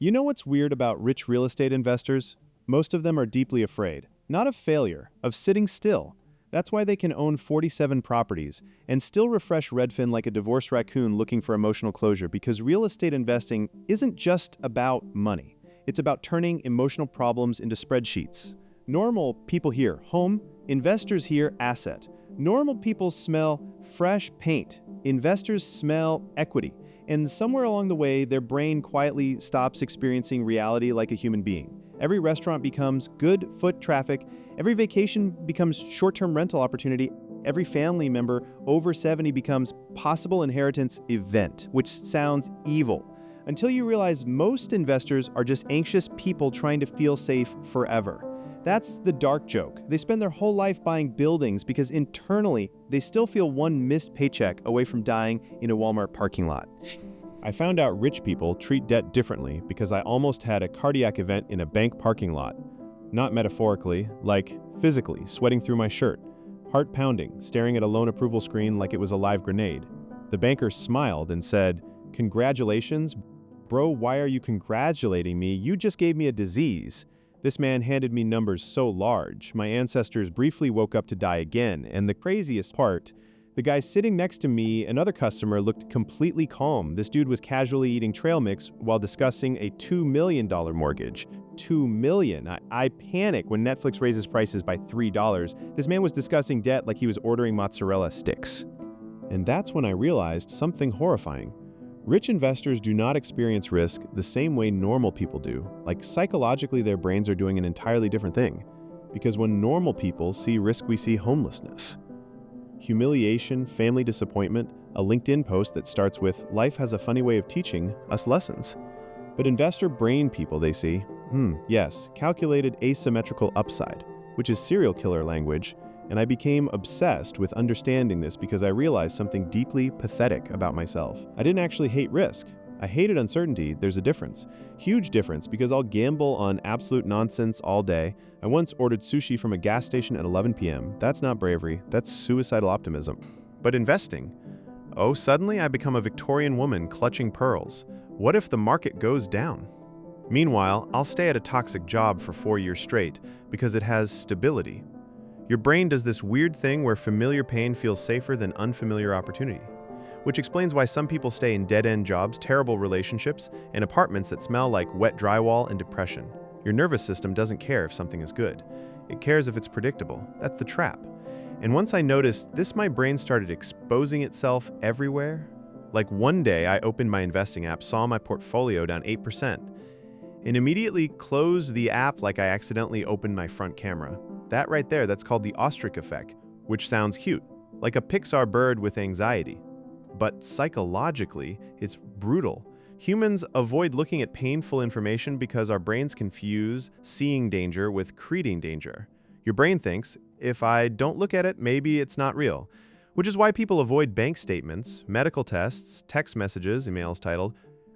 You know what's weird about rich real estate investors? Most of them are deeply afraid, not of failure, of sitting still. That's why they can own 47 properties and still refresh Redfin like a divorced raccoon looking for emotional closure, because real estate investing isn't just about money. It's about turning emotional problems into spreadsheets. Normal people hear home, investors hear asset. Normal people smell fresh paint. Investors smell equity. And somewhere along the way, their brain quietly stops experiencing reality like a human being. Every restaurant becomes good foot traffic. Every vacation becomes short-term rental opportunity. Every family member over 70 becomes possible inheritance event, which sounds evil. Until you realize most investors are just anxious people trying to feel safe forever. That's the dark joke. They spend their whole life buying buildings because internally, they still feel one missed paycheck away from dying in a Walmart parking lot. I found out rich people treat debt differently because I almost had a cardiac event in a bank parking lot. Not metaphorically, like physically, sweating through my shirt, heart pounding, staring at a loan approval screen like it was a live grenade. The banker smiled and said, "Congratulations? Bro, why are you congratulating me? You just gave me a disease." This man handed me numbers so large, my ancestors briefly woke up to die again, and the craziest part, the guy sitting next to me, another customer, looked completely calm. This dude was casually eating trail mix while discussing a $2 million mortgage. $2 million. I panic when Netflix raises prices by $3. This man was discussing debt like he was ordering mozzarella sticks. And that's when I realized something horrifying. Rich investors do not experience risk the same way normal people do. Like, psychologically, their brains are doing an entirely different thing. Because when normal people see risk, we see homelessness, humiliation, family disappointment, a LinkedIn post that starts with, "Life has a funny way of teaching us lessons." But investor brain people, they see, yes, calculated asymmetrical upside, which is serial killer language, and I became obsessed with understanding this because I realized something deeply pathetic about myself. I didn't actually hate risk. I hated uncertainty. There's a difference. Huge difference, because I'll gamble on absolute nonsense all day. I once ordered sushi from a gas station at 11 p.m. That's not bravery. That's suicidal optimism. But investing? Oh, suddenly I become a Victorian woman clutching pearls. What if the market goes down? Meanwhile, I'll stay at a toxic job for 4 years straight because it has stability. Your brain does this weird thing where familiar pain feels safer than unfamiliar opportunity, which explains why some people stay in dead-end jobs, terrible relationships, and apartments that smell like wet drywall and depression. Your nervous system doesn't care if something is good. It cares if it's predictable. That's the trap. And once I noticed this, my brain started exposing itself everywhere. Like, one day I opened my investing app, saw my portfolio down 8%, and immediately closed the app like I accidentally opened my front camera. That right there, that's called the ostrich effect, which sounds cute, like a Pixar bird with anxiety. But psychologically, it's brutal. Humans avoid looking at painful information because our brains confuse seeing danger with creating danger. Your brain thinks, if I don't look at it, maybe it's not real. Which is why people avoid bank statements, medical tests, text messages, emails titled,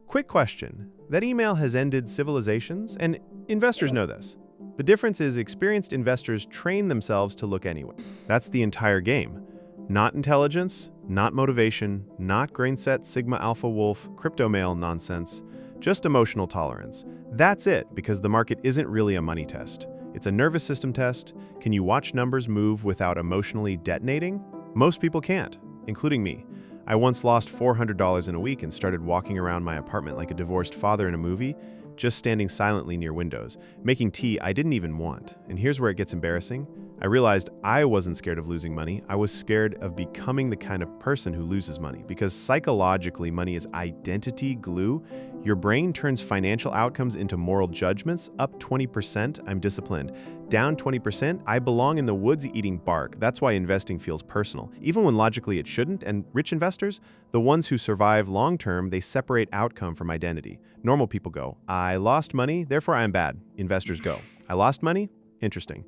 "Quick question. That email has ended civilizations?" And investors know this. The difference is experienced investors train themselves to look anyway. That's the entire game. Not intelligence, not motivation, not grain set Sigma Alpha Wolf crypto mail nonsense, just emotional tolerance. That's it, because the market isn't really a money test. It's a nervous system test. Can you watch numbers move without emotionally detonating? Most people can't, including me. I once lost $400 in a week and started walking around my apartment like a divorced father in a movie, just standing silently near windows, making tea I didn't even want. And here's where it gets embarrassing. I realized I wasn't scared of losing money. I was scared of becoming the kind of person who loses money, because psychologically, money is identity glue. Your brain turns financial outcomes into moral judgments. Up 20%, I'm disciplined. Down 20%, I belong in the woods eating bark. That's why investing feels personal, even when logically it shouldn't. And rich investors, the ones who survive long-term, they separate outcome from identity. Normal people go, "I lost money, therefore I'm bad." Investors go, "I lost money? Interesting."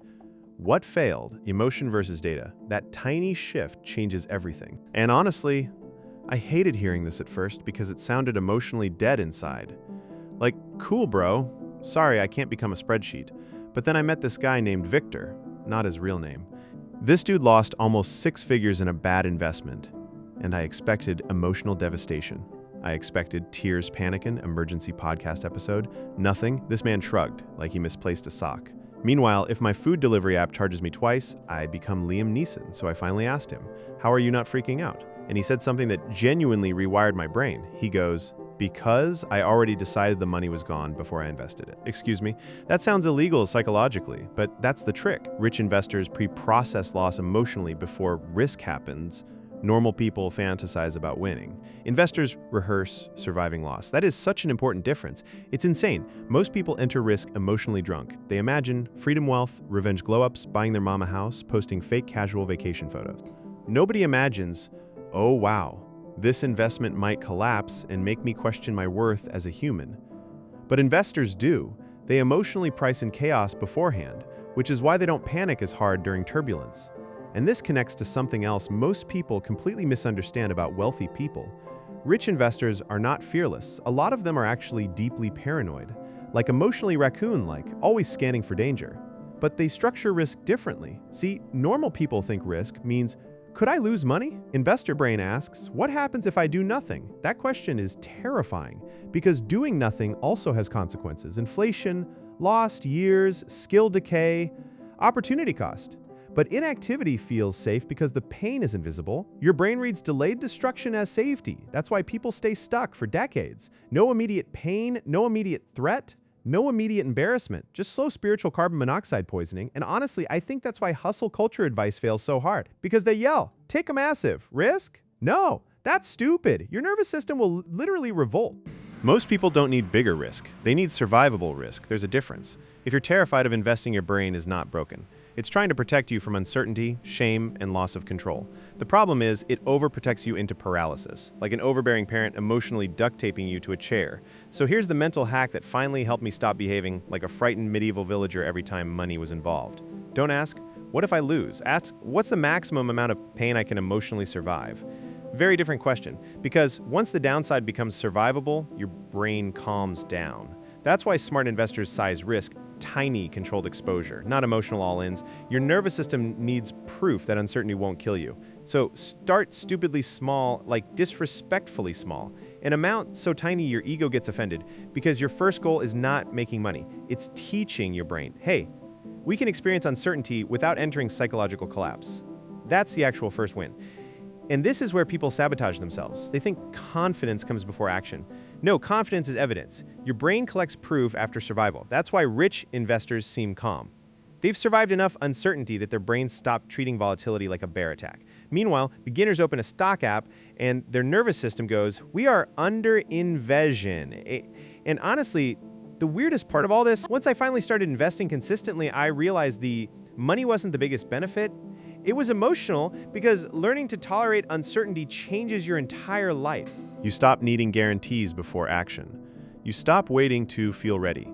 What failed? Emotion versus data. That tiny shift changes everything. And honestly, I hated hearing this at first because it sounded emotionally dead inside. Like, cool, bro. Sorry, I can't become a spreadsheet. But then I met this guy named Victor, not his real name. This dude lost almost 6 figures in a bad investment, and I expected emotional devastation. I expected tears, panicking, emergency podcast episode. Nothing. This man shrugged, like he misplaced a sock. Meanwhile, if my food delivery app charges me twice, I become Liam Neeson, so I finally asked him, "How are you not freaking out?" And he said something that genuinely rewired my brain. He goes, "Because I already decided the money was gone before I invested it." Excuse me? That sounds illegal psychologically, but that's the trick. Rich investors pre-process loss emotionally before risk happens. Normal people fantasize about winning. Investors rehearse surviving loss. That is such an important difference. It's insane. Most people enter risk emotionally drunk. They imagine freedom, wealth, revenge glow-ups, buying their mom a house, posting fake casual vacation photos. Nobody imagines, oh wow, this investment might collapse and make me question my worth as a human. But investors do. They emotionally price in chaos beforehand, which is why they don't panic as hard during turbulence. And this connects to something else most people completely misunderstand about wealthy people. Rich investors are not fearless. A lot of them are actually deeply paranoid, like emotionally raccoon-like, always scanning for danger. But they structure risk differently. See, normal people think risk means, could I lose money? Investor brain asks, what happens if I do nothing? That question is terrifying because doing nothing also has consequences. Inflation, lost years, skill decay, opportunity cost. But inactivity feels safe because the pain is invisible. Your brain reads delayed destruction as safety. That's why people stay stuck for decades. No immediate pain, no immediate threat, no immediate embarrassment, just slow spiritual carbon monoxide poisoning. And honestly, I think that's why hustle culture advice fails so hard. Because they yell, take a massive risk? No, that's stupid. Your nervous system will literally revolt. Most people don't need bigger risk. They need survivable risk. There's a difference. If you're terrified of investing, your brain is not broken. It's trying to protect you from uncertainty, shame, and loss of control. The problem is it overprotects you into paralysis, like an overbearing parent emotionally duct taping you to a chair. So here's the mental hack that finally helped me stop behaving like a frightened medieval villager every time money was involved. Don't ask, what if I lose? Ask, what's the maximum amount of pain I can emotionally survive? Very different question, because once the downside becomes survivable, your brain calms down. That's why smart investors size risk tiny controlled exposure, not emotional all-ins. Your nervous system needs proof that uncertainty won't kill you. So start stupidly small, like disrespectfully small. An amount so tiny your ego gets offended, because your first goal is not making money. It's teaching your brain, hey, we can experience uncertainty without entering psychological collapse. That's the actual first win. And this is where people sabotage themselves. They think confidence comes before action. No, confidence is evidence. Your brain collects proof after survival. That's why rich investors seem calm. They've survived enough uncertainty that their brains stop treating volatility like a bear attack. Meanwhile, beginners open a stock app and their nervous system goes, we are under invasion. And honestly, the weirdest part of all this, once I finally started investing consistently, I realized the money wasn't the biggest benefit. It was emotional because learning to tolerate uncertainty changes your entire life. You stop needing guarantees before action. You stop waiting to feel ready.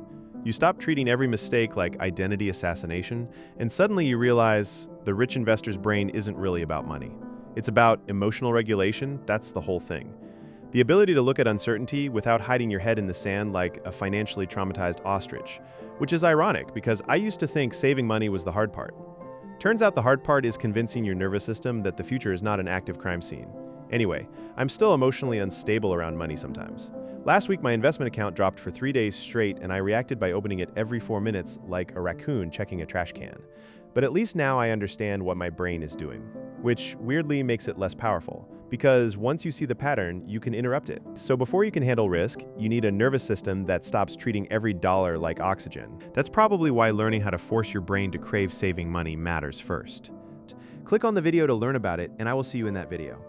You stop treating every mistake like identity assassination, and suddenly you realize the rich investor's brain isn't really about money. It's about emotional regulation. That's the whole thing. The ability to look at uncertainty without hiding your head in the sand like a financially traumatized ostrich, which is ironic because I used to think saving money was the hard part. Turns out the hard part is convincing your nervous system that the future is not an active crime scene. Anyway, I'm still emotionally unstable around money sometimes. Last week, my investment account dropped for 3 days straight, and I reacted by opening it every 4 minutes like a raccoon checking a trash can. But at least now I understand what my brain is doing, which weirdly makes it less powerful, because once you see the pattern, you can interrupt it. So before you can handle risk, you need a nervous system that stops treating every dollar like oxygen. That's probably why learning how to force your brain to crave saving money matters first. Click on the video to learn about it, and I will see you in that video.